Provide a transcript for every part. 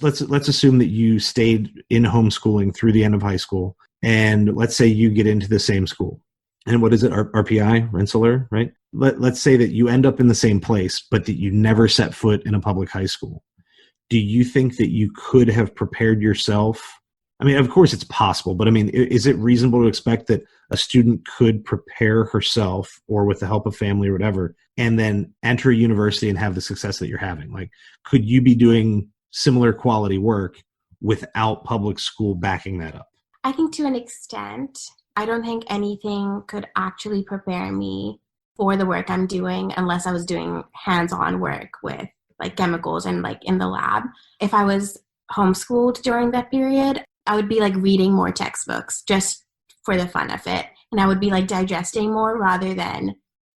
let's assume that you stayed in homeschooling through the end of high school, and let's say you get into the same school. And what is it? RPI, Rensselaer, right? Let's say that you end up in the same place, but that you never set foot in a public high school. Do you think that you could have prepared yourself? I mean, of course it's possible, but I mean, is it reasonable to expect that a student could prepare herself or with the help of family or whatever, and then enter a university and have the success that you're having? Like, could you be doing similar quality work without public school backing that up? I think to an extent. I don't think anything could actually prepare me for the work I'm doing unless I was doing hands-on work with like chemicals and like in the lab. If I was homeschooled during that period, I would be like reading more textbooks just for the fun of it. And I would be like digesting more rather than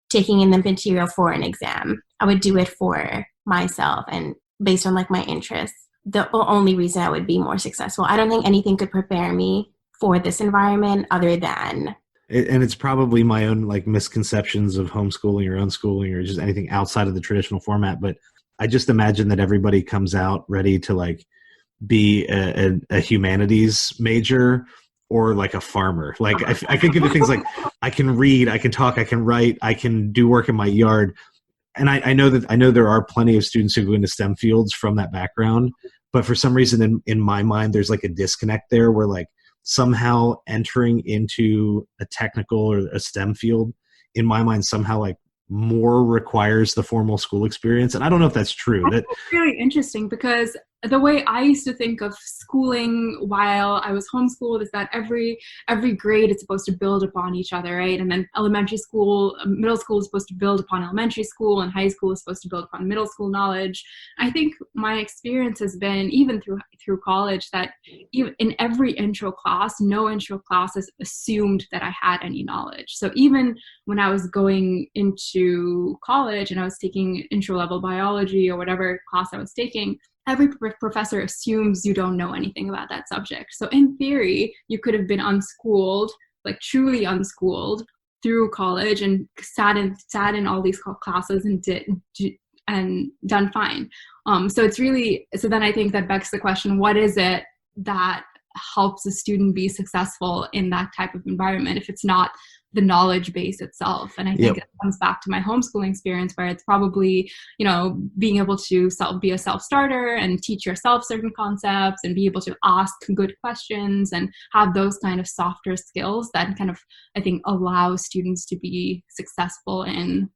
taking in the material for an exam. I would do it for myself and based on like my interests. The only reason I would be more successful. I don't think anything could prepare me for this environment other than. And it's probably my own like misconceptions of homeschooling or unschooling or just anything outside of the traditional format. But I just imagine that everybody comes out ready to like be a humanities major or like a farmer. Like I think of the things like I can read, I can talk, I can write, I can do work in my yard. And I know there are plenty of students who go into STEM fields from that background. But for some reason in my mind, there's like a disconnect there where like, somehow entering into a technical or a STEM field, in my mind, somehow like more requires the formal school experience. And I don't know if that's true. That's really interesting because the way I used to think of schooling while I was homeschooled is that every grade is supposed to build upon each other, right? And then elementary school, middle school is supposed to build upon elementary school, and high school is supposed to build upon middle school knowledge. I think my experience has been, even through college, that even in every intro class, no intro classes assumed that I had any knowledge. So even when I was going into college and I was taking intro level biology or whatever class I was taking, every professor assumes you don't know anything about that subject. So in theory, you could have been unschooled, like truly unschooled through college and sat in all these classes and done fine. So then I think that begs the question, what is it that helps a student be successful in that type of environment if it's not the knowledge base itself? And I think it comes back to my homeschooling experience, where it's probably, being able to be a self-starter and teach yourself certain concepts and be able to ask good questions and have those kind of softer skills that kind of, I think, allow students to be successful in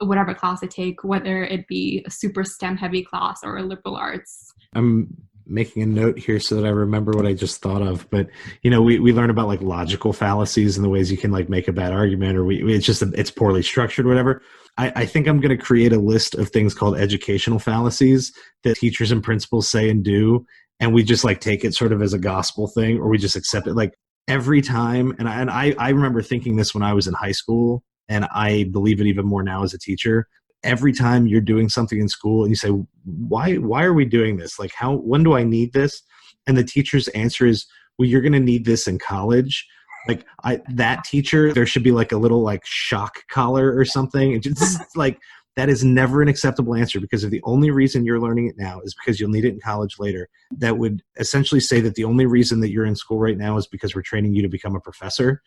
whatever class they take, whether it be a super STEM heavy class or a liberal arts. I'm making a note here so that I remember what I just thought of. But, we learn about like logical fallacies and the ways you can like make a bad argument, or it's poorly structured, whatever. I think I'm going to create a list of things called educational fallacies that teachers and principals say and do. And we just like take it sort of as a gospel thing, or we just accept it like every time. And I remember thinking this when I was in high school, and I believe it even more now as a teacher. Every time you're doing something in school and you say, why are we doing this? Like, when do I need this? And the teacher's answer is, well, you're going to need this in college. Like that teacher, there should be like a little like shock collar or something. It's just like, that is never an acceptable answer, because if the only reason you're learning it now is because you'll need it in college later, that would essentially say that the only reason that you're in school right now is because we're training you to become a professor.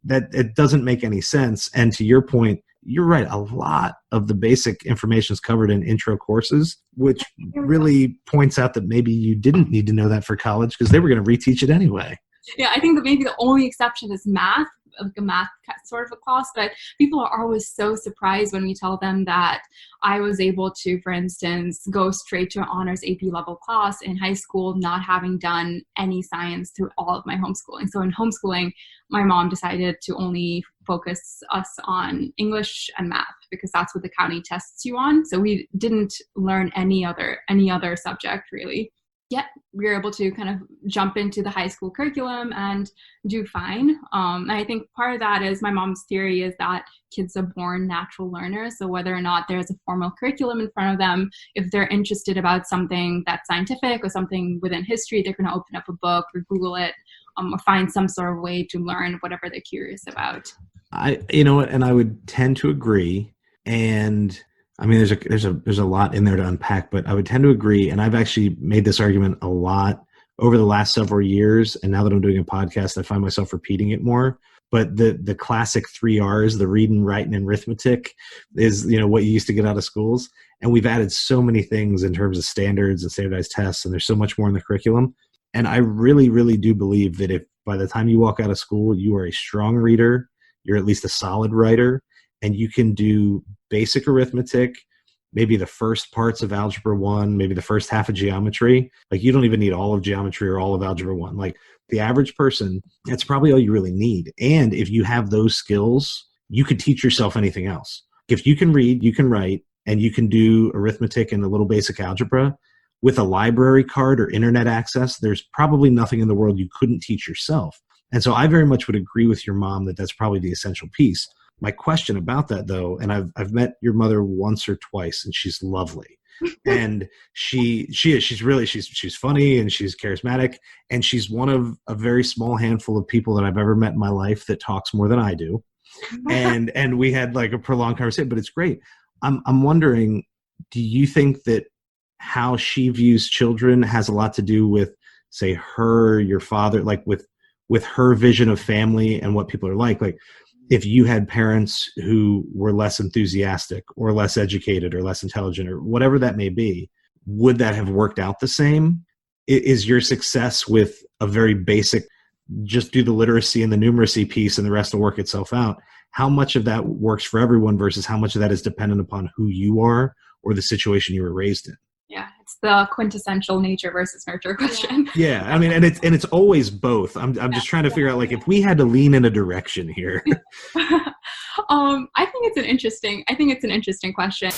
That it doesn't make any sense. And to your point, you're right. A lot of the basic information is covered in intro courses, which really points out that maybe you didn't need to know that for college because they were going to reteach it anyway. Yeah, I think that maybe the only exception is math, like a math sort of a class, but people are always so surprised when we tell them that I was able to, for instance, go straight to an honors AP level class in high school, not having done any science through all of my homeschooling. So in homeschooling, my mom decided to only focus us on English and math because that's what the county tests you on. So we didn't learn any other subject really. Yet we were able to kind of jump into the high school curriculum and do fine. And I think part of that is my mom's theory is that kids are born natural learners. So whether or not there's a formal curriculum in front of them, if they're interested about something that's scientific or something within history, they're going to open up a book or Google it or find some sort of way to learn whatever they're curious about. And I would tend to agree. And I mean, there's a lot in there to unpack, but I would tend to agree. And I've actually made this argument a lot over the last several years. And now that I'm doing a podcast, I find myself repeating it more. But the classic 3 R's, the reading, writing, and arithmetic, is, you know, what you used to get out of schools. And we've added so many things in terms of standards and standardized tests, and there's so much more in the curriculum. And I really, really do believe that if by the time you walk out of school, you are a strong reader, you're at least a solid writer, and you can do basic arithmetic, maybe the first parts of Algebra 1, maybe the first half of geometry. Like, you don't even need all of geometry or all of Algebra 1. Like, the average person, that's probably all you really need. And if you have those skills, you could teach yourself anything else. If you can read, you can write, and you can do arithmetic and a little basic algebra, with a library card or internet access, there's probably nothing in the world you couldn't teach yourself. And so I very much would agree with your mom that that's probably the essential piece. My question about that, though, and I've met your mother once or twice, and she's lovely. And she's funny, and she's charismatic, and she's one of a very small handful of people that I've ever met in my life that talks more than I do. And we had like a prolonged conversation, but it's great. I'm wondering, do you think that how she views children has a lot to do with, say, your father, like with her vision of family and what people are like? Like, if you had parents who were less enthusiastic or less educated or less intelligent or whatever that may be, would that have worked out the same? Is your success with a very basic, just do the literacy and the numeracy piece and the rest will work itself out? How much of that works for everyone versus how much of that is dependent upon who you are or the situation you were raised in? Yeah, it's the quintessential nature versus nurture question. Yeah, I mean, and it's always both. I'm just trying to figure out, like, if we had to lean in a direction here. I think it's an interesting question.